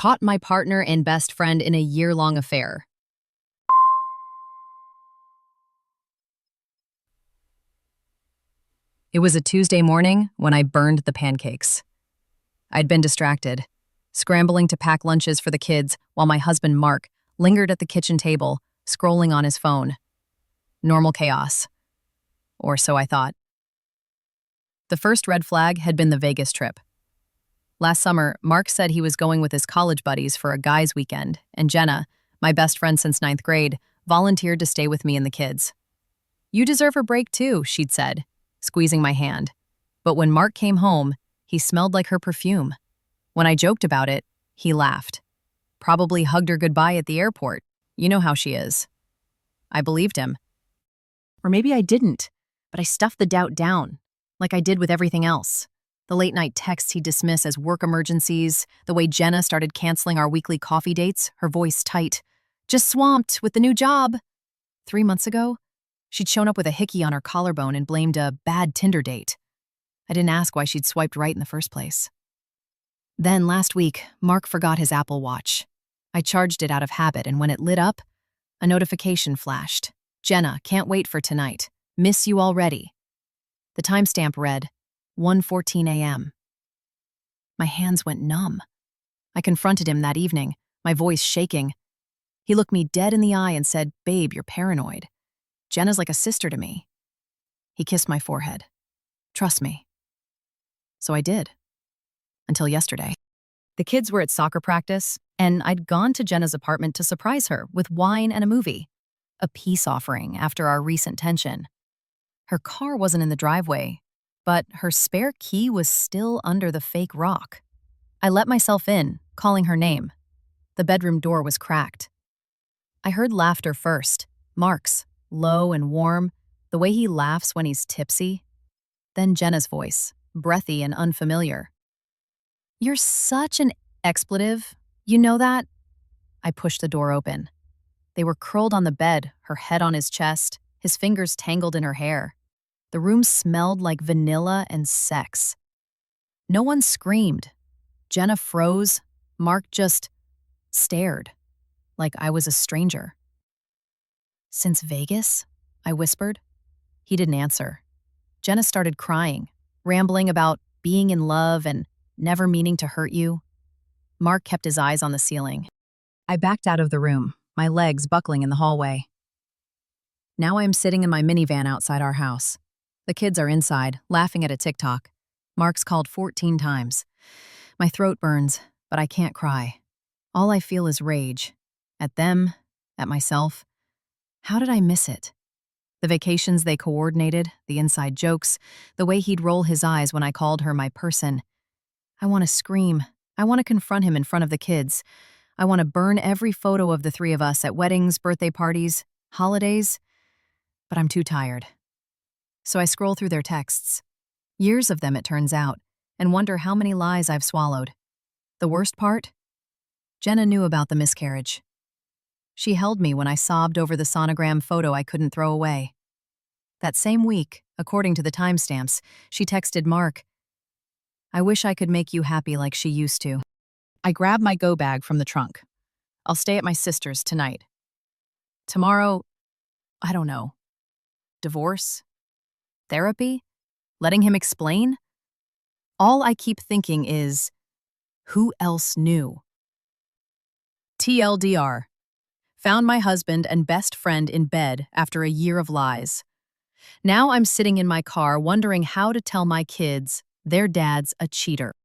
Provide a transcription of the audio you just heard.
Caught my partner and best friend in a year-long affair. It was a Tuesday morning when I burned the pancakes. I'd been distracted, scrambling to pack lunches for the kids while my husband Mark lingered at the kitchen table, scrolling on his phone. Normal chaos. Or so I thought. The first red flag had been the Vegas trip. Last summer, Mark said he was going with his college buddies for a guys' weekend, and Jenna, my best friend since ninth grade, volunteered to stay with me and the kids. "You deserve a break too," she'd said, squeezing my hand. But when Mark came home, he smelled like her perfume. When I joked about it, he laughed. Probably hugged her goodbye at the airport. You know how she is. I believed him. Or maybe I didn't, but I stuffed the doubt down, like I did with everything else. The late-night texts he'd dismiss as work emergencies, the way Jenna started canceling our weekly coffee dates, her voice tight. Just swamped with the new job. 3 months ago, she'd shown up with a hickey on her collarbone and blamed a bad Tinder date. I didn't ask why she'd swiped right in the first place. Then last week, Mark forgot his Apple Watch. I charged it out of habit, and when it lit up, a notification flashed. "Jenna, can't wait for tonight. Miss you already." The timestamp read, 1:14 a.m. My hands went numb. I confronted him that evening, my voice shaking. He looked me dead in the eye and said, "Babe, you're paranoid. Jenna's like a sister to me." He kissed my forehead. "Trust me." So I did. Until yesterday. The kids were at soccer practice, and I'd gone to Jenna's apartment to surprise her with wine and a movie. A peace offering after our recent tension. Her car wasn't in the driveway, but her spare key was still under the fake rock. I let myself in, calling her name. The bedroom door was cracked. I heard laughter first, Mark's, low and warm, the way he laughs when he's tipsy. Then Jenna's voice, breathy and unfamiliar. "You're such an expletive. You know that?" I pushed the door open. They were curled on the bed, her head on his chest, his fingers tangled in her hair. The room smelled like vanilla and sex. No one screamed. Jenna froze. Mark just stared, like I was a stranger. "Since Vegas?" I whispered. He didn't answer. Jenna started crying, rambling about being in love and never meaning to hurt you. Mark kept his eyes on the ceiling. I backed out of the room, my legs buckling in the hallway. Now I am sitting in my minivan outside our house. The kids are inside, laughing at a TikTok. Mark's called 14 times. My throat burns, but I can't cry. All I feel is rage. At them, at myself. How did I miss it? The vacations they coordinated, the inside jokes, the way he'd roll his eyes when I called her my person. I want to scream. I want to confront him in front of the kids. I want to burn every photo of the three of us at weddings, birthday parties, holidays. But I'm too tired. So I scroll through their texts. Years of them, it turns out, and wonder how many lies I've swallowed. The worst part? Jenna knew about the miscarriage. She held me when I sobbed over the sonogram photo I couldn't throw away. That same week, according to the timestamps, she texted Mark, "I wish I could make you happy like she used to." I grabbed my go bag from the trunk. I'll stay at my sister's tonight. Tomorrow, I don't know. Divorce? Therapy? Letting him explain? All I keep thinking is, who else knew? TLDR. Found my husband and best friend in bed after a year of lies. Now I'm sitting in my car wondering how to tell my kids their dad's a cheater.